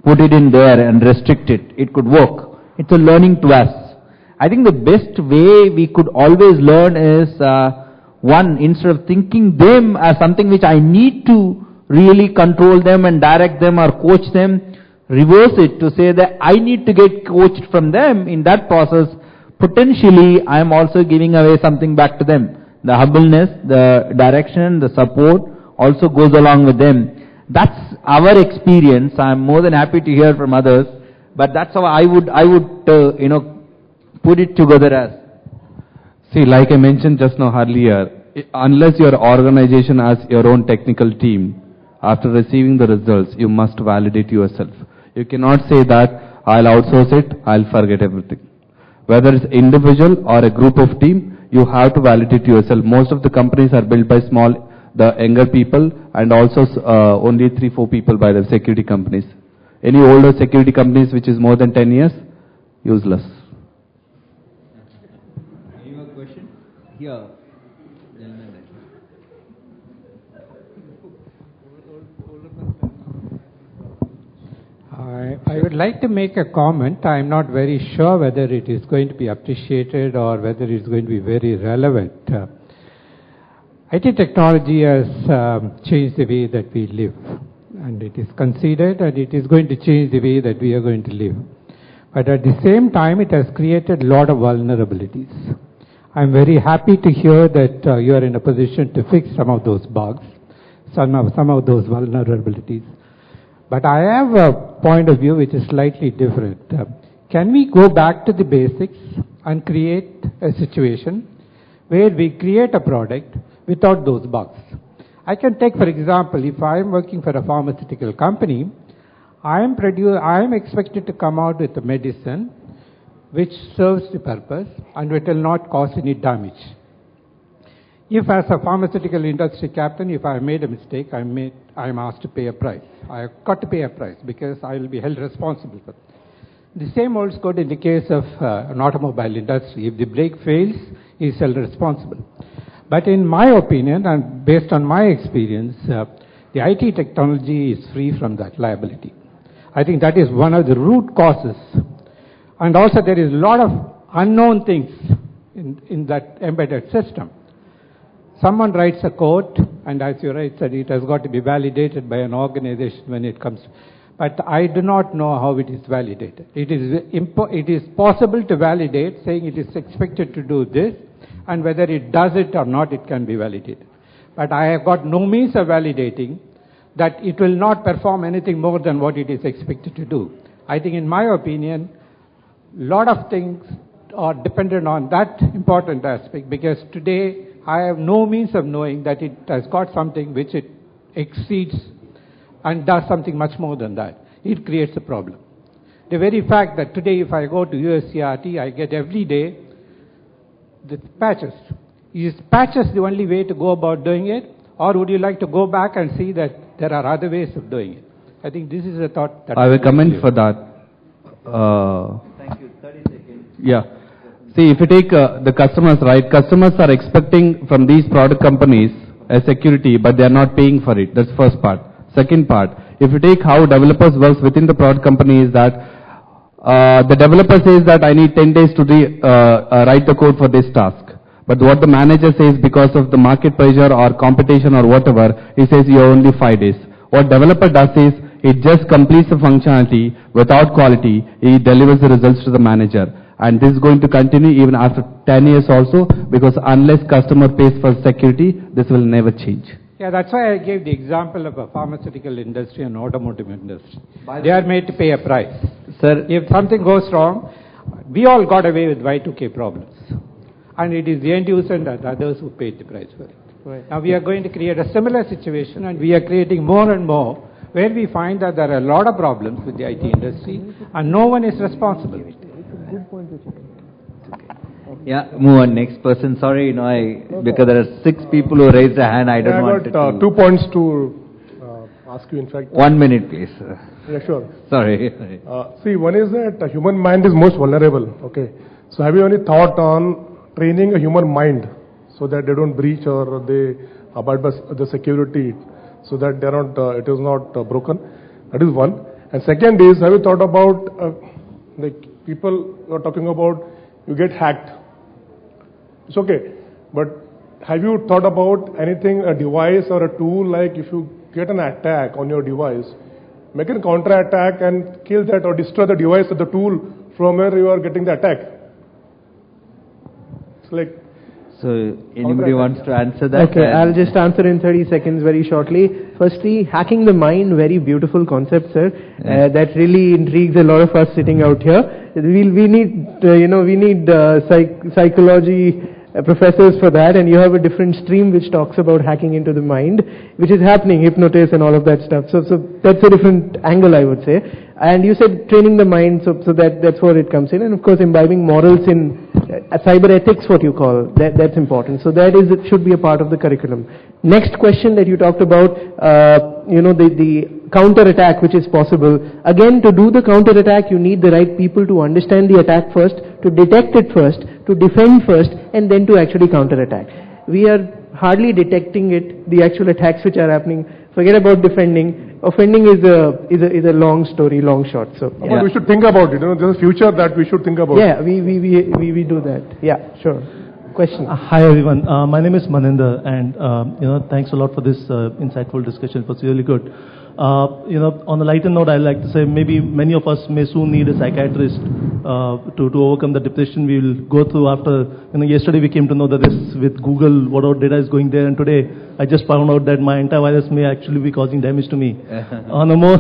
put it in there and restrict it. It could work. It's a learning to us. I think the best way we could always learn is, one, instead of thinking them as something which I need to really control them and direct them or coach them, reverse it to say that I need to get coached from them. In that process, potentially I am also giving away something back to them. The humbleness, the direction, the support also goes along with them. That's our experience. I'm more than happy to hear from others, but that's how I would put it together as. See, like I mentioned just now earlier, unless your organization has your own technical team, after receiving the results, you must validate yourself. You cannot say that I'll outsource it, I'll forget everything. Whether it's individual or a group of team, you have to validate yourself. Most of the companies are built by the younger people, and also only 3-4 people by the security companies. Any older security companies which is more than 10 years, useless. Any more question? Here. I would like to make a comment. I am not very sure whether it is going to be appreciated or whether it is going to be very relevant. IT technology has changed the way that we live. and it is conceded, and it is going to change the way that we are going to live. But at the same time, it has created a lot of vulnerabilities. I'm very happy to hear that you are in a position to fix some of those bugs, some of those vulnerabilities. But I have a point of view which is slightly different. Can we go back to the basics and create a situation where we create a product without those bugs? I can take, for example, if I am working for a pharmaceutical company, I am expected to come out with a medicine which serves the purpose and it will not cause any damage. If as a pharmaceutical industry captain, if I made a mistake, I am asked to pay a price. I have got to pay a price because I will be held responsible for it. The same holds good in the case of an automobile industry. If the brake fails, he is held responsible. But in my opinion, and based on my experience, the IT technology is free from that liability. I think that is one of the root causes. And also there is a lot of unknown things in that embedded system. Someone writes a code, and as you said, it has got to be validated by an organization when it comes. But I do not know how it is validated. It is possible to validate, saying it is expected to do this, and whether it does it or not, it can be validated. But I have got no means of validating that it will not perform anything more than what it is expected to do. I think, in my opinion, a lot of things are dependent on that important aspect, because today I have no means of knowing that it has got something which it exceeds and does something much more than that. It creates a problem. The very fact that today if I go to USCRT, I get every day the patches. Is patches the only way to go about doing it? Or would you like to go back and see that there are other ways of doing it? I think this is a thought that I will comment for that. Thank you. 30 seconds. Yeah. See, if you take the customers, right? Customers are expecting from these product companies a security, but they are not paying for it. That's the first part. Second part, if you take how developers works within the product company, is that the developer says that I need 10 days to write the code for this task. But what the manager says, because of the market pressure or competition or whatever, he says you have only 5 days. What developer does is, it just completes the functionality without quality. He delivers the results to the manager. And this is going to continue even after 10 years also, because unless customer pays for security, this will never change. Yeah, that's why I gave the example of a pharmaceutical industry and automotive industry. They are made to pay a price. Sir, if something goes wrong, we all got away with Y2K problems. And it is the end user and others who paid the price for it. Right. Now we are going to create a similar situation, and we are creating more and more, where we find that there are a lot of problems with the IT industry, and no one is responsible. yeah, move on. Next person. Sorry, because there are 6 people who raised a hand. I don't want to. I got 2 points to ask you, in fact. 1 minute, please. Yeah, sure. Sorry. See, one is that the human mind is most vulnerable. Okay. So have you any thought on training a human mind so that they don't breach or they abide by the security, so that they're not, it is not broken? That is one. And second is, have you thought about, like people are talking about, you get hacked. It's okay. But have you thought about anything, a device or a tool, like if you get an attack on your device, make a counter attack and kill that or destroy the device or the tool from where you are getting the attack? It's like, so anybody wants to answer that? Okay, I'll just answer in 30 seconds very shortly. Firstly, hacking the mind, very beautiful concept, sir. That really intrigues a lot of us sitting out here. We need psychology professors for that, and you have a different stream which talks about hacking into the mind, which is happening, hypnosis and all of that stuff. So that's a different angle, I would say. And you said training the mind, so that's where it comes in. And of course, imbibing morals in cyber ethics, what you call, that's important. So that it should be a part of the curriculum. Next question that you talked about, the counter attack which is possible. Again, to do the counter attack, you need the right people to understand the attack first, to detect it first, to defend first, and then to actually counter attack. We are hardly detecting it, the actual attacks which are happening. Forget about defending. Offending is a long story, long shot. So yeah. But we should think about it. There's a future that we should think about. Yeah, we do that. Yeah, sure. Question. Hi everyone. My name is Maninder, and thanks a lot for this insightful discussion. It was really good. On the lighter note, I'd like to say maybe many of us may soon need a psychiatrist to overcome the depression we will go through after. Yesterday we came to know that this with Google, whatever data is going there, and today I just found out that my antivirus may actually be causing damage to me. On a more,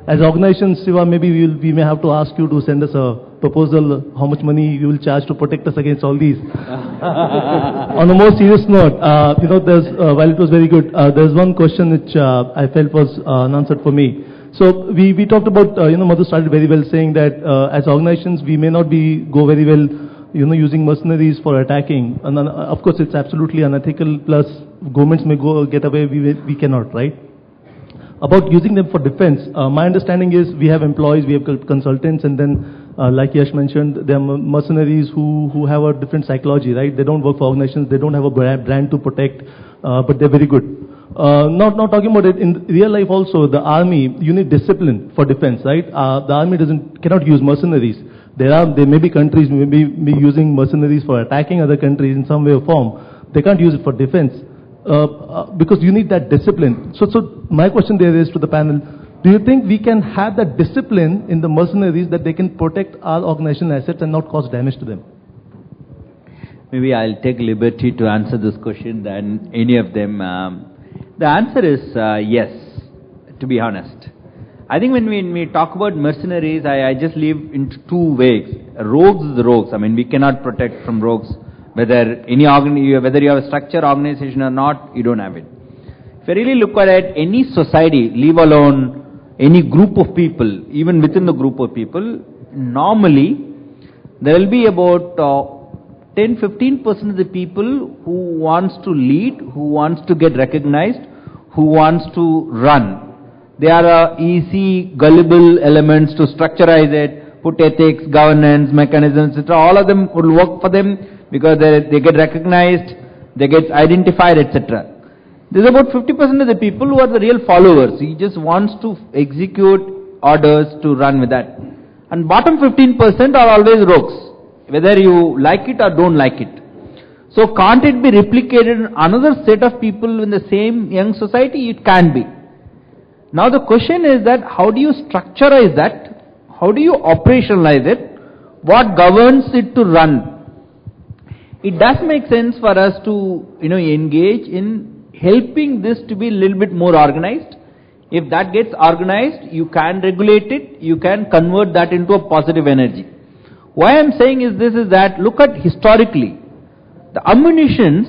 as organizations, Siva, maybe we may have to ask you to send us a proposal how much money you will charge to protect us against all these. On a more serious note, while it was very good, there's one question which I felt was unanswered for me. So we talked about, Madhu started very well saying that as organizations we may not go very well, using mercenaries for attacking. And of course it's absolutely unethical, plus governments may get away, we cannot, right? About using them for defense, my understanding is we have employees, we have consultants, and then like Yash mentioned, there are mercenaries who have a different psychology, right? They don't work for organizations, they don't have a brand to protect, but they're very good. Not talking about it in real life also, the army, you need discipline for defense, right? The army cannot use mercenaries. There may be countries may be using mercenaries for attacking other countries in some way or form. They can't use it for defense because you need that discipline. So my question there is to the panel, do you think we can have that discipline in the mercenaries that they can protect our organizational assets and not cause damage to them? Maybe I'll take liberty to answer this question than any of them. The answer is yes, to be honest. I think when we talk about mercenaries, I just leave into two ways. Rogues is the rogues. I mean, we cannot protect from rogues. Whether you have a structured organization or not, you don't have it. If you really look at it, any society, leave alone any group of people, even within the group of people, normally there will be about 10-15% of the people who wants to lead, who wants to get recognized, who wants to run. They are easy, gullible elements to structurize it, put ethics, governance, mechanisms, etc. All of them will work for them because they get recognized, they get identified, etc. There's about 50% of the people who are the real followers. He just wants to execute orders to run with that. And bottom 15% are always rogues, whether you like it or don't like it. So can't it be replicated in another set of people in the same young society? It can be. Now the question is that how do you structurize that? How do you operationalize it? What governs it to run? It does make sense for us to engage in helping this to be a little bit more organized. If that gets organized, you can regulate it, you can convert that into a positive energy. Why I'm saying is this is that, look at historically, the ammunitions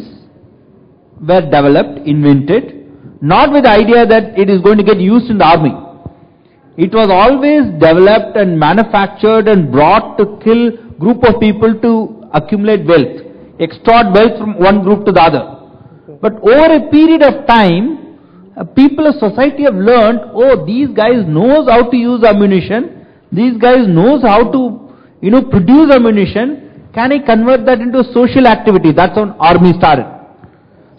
were developed, invented, not with the idea that it is going to get used in the army. It was always developed and manufactured and brought to kill group of people to accumulate wealth, extort wealth from one group to the other. But over a period of time, people of society have learned, oh, these guys knows how to use ammunition, these guys knows how to produce ammunition. Can I convert that into a social activity? That's when army started.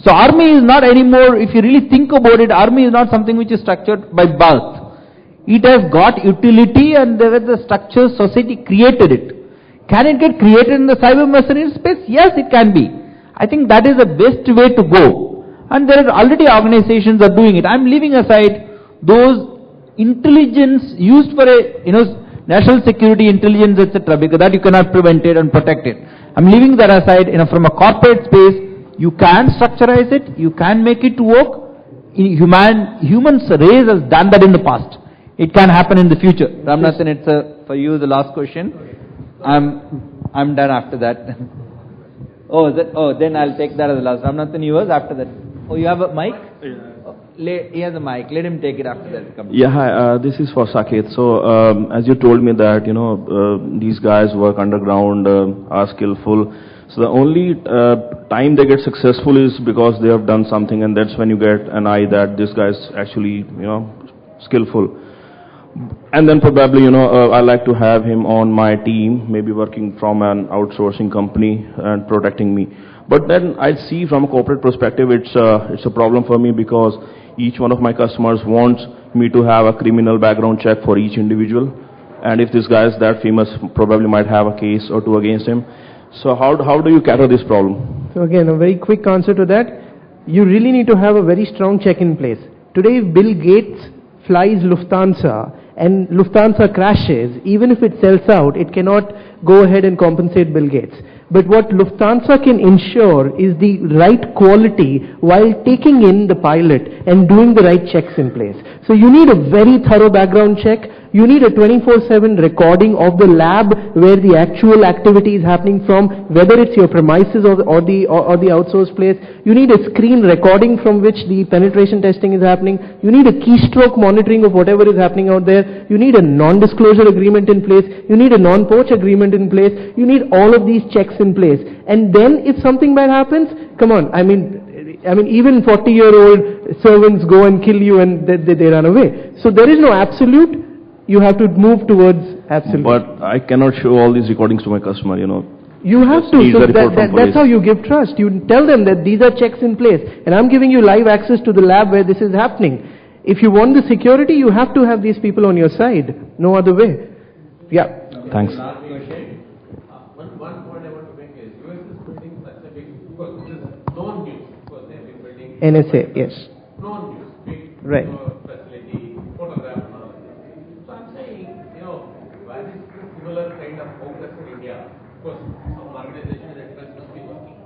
So army is not anymore, if you really think about it, army is not something which is structured by birth. It has got utility and there is the structure, society created it. Can it get created in the cyber mercenary space? Yes, it can be. I think that is the best way to go. And there are already organizations are doing it. I'm leaving aside those intelligence used for national security intelligence, etc., because that you cannot prevent it and protect it. I'm leaving that aside. From a corporate space, you can structurize it, you can make it work. Humans race has done that in the past. It can happen in the future. Ramnathan, it's for you the last question. I'm done after that. Then I'll take that as the last. Ramnathan, yours after that. Oh, you have a mic? He has a mic. Let him take it after that. Come. Yeah, hi, this is for Saket. So, as you told me that, these guys work underground, are skillful. So the only time they get successful is because they have done something, and that's when you get an eye that this guy is actually, skillful. And then probably, I like to have him on my team, maybe working from an outsourcing company and protecting me. But then I see from a corporate perspective, it's a problem for me because each one of my customers wants me to have a criminal background check for each individual. And if this guy is that famous, probably might have a case or two against him. So how do you cater this problem? So again, a very quick answer to that. You really need to have a very strong check in place. Today, if Bill Gates flies Lufthansa and Lufthansa crashes, even if it sells out, it cannot go ahead and compensate Bill Gates. But what Lufthansa can ensure is the right quality while taking in the pilot and doing the right checks in place. So you need a very thorough background check. You need a 24/7 recording of the lab where the actual activity is happening from, whether it's your premises or the outsourced place. You need a screen recording from which the penetration testing is happening. You need a keystroke monitoring of whatever is happening out there. You need a non-disclosure agreement in place. You need a non-poach agreement in place. You need all of these checks in place. And then if something bad happens, come on, I mean even 40-year-old servants go and kill you and they run away. So there is no absolute. You have to move towards absolute. But I cannot show all these recordings to my customer, you know. You have to. So that's how you give trust. You tell them that these are checks in place. And I'm giving you live access to the lab where this is happening. If you want the security, you have to have these people on your side. No other way. Yeah. Thanks. One point I want to make is US is building such a big, because this is known news, because they have been building NSA, yes. known news, big Right. facility, photograph and all of that. So I'm saying, why is similar kind of focus in India? Of course, some organization and interest must be working.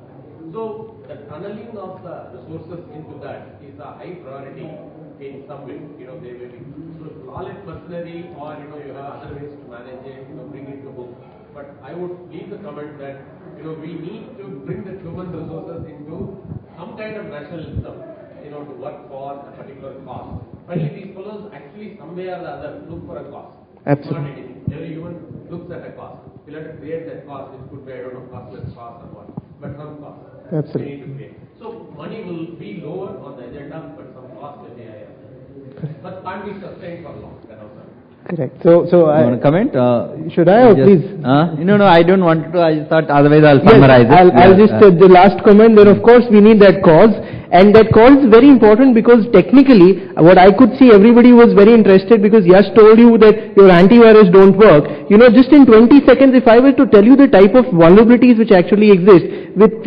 So the tunneling of the resources into that is a high priority in some way. They may be, call it mercenary or, you have other ways to manage it, bring it to book. But I would leave the comment that, we need to bring the human resources into some kind of nationalism, to work for a particular cause. Finally, these fellows actually, some way or the other, look for a cause. Absolutely. Not anything. Every human looks at a cause. We'll have to create that cause, which could be, costless cause or what. But some cause. Absolutely. We need to create. So, money will be lower on the agenda, but some cost will be higher. But can't be sustained for long. Correct. So I want to comment? Should I or please? No, I don't want to. I thought otherwise I'll summarize it. I'll just the last comment. Then of course we need that cause, and that cause is very important because technically, what I could see, everybody was very interested because Yash told you that your antivirus don't work. Just in 20 seconds, if I were to tell you the type of vulnerabilities which actually exist,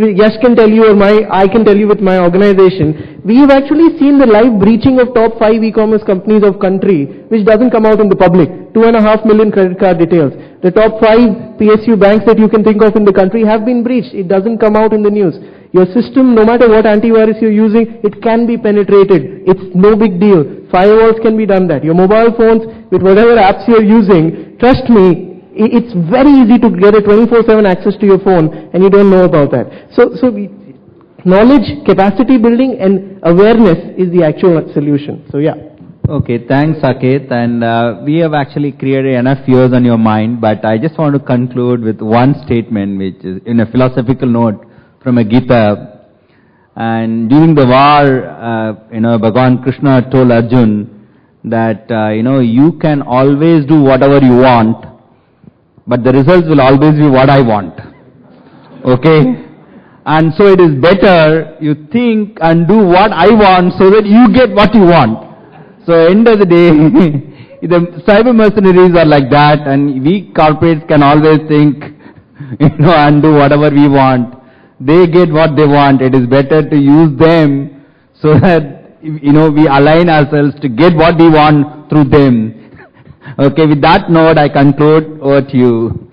Yash can tell you or I can tell you with my organization, we have actually seen the live breaching of top 5 e-commerce companies of country, which doesn't come out in the public. 2.5 million credit card details. The top 5 PSU banks that you can think of in the country have been breached. It doesn't come out in the news. Your system, no matter what antivirus you're using, it can be penetrated. It's no big deal. Firewalls can be done that. Your mobile phones, with whatever apps you're using, trust me, it's very easy to get a 24/7 access to your phone and you don't know about that. So knowledge, capacity building and awareness is the actual solution. So yeah. Okay, thanks Saket, and we have actually created enough fears on your mind, but I just want to conclude with one statement which is in a philosophical note from a Gita. And during the war, Bhagavan Krishna told Arjun that, you can always do whatever you want, but the results will always be what I want. Okay? And so it is better you think and do what I want so that you get what you want. So end of the day, the cyber mercenaries are like that, and we corporates can always think, and do whatever we want. They get what they want. It is better to use them so that, we align ourselves to get what we want through them. Okay, with that note, I conclude. Over to you.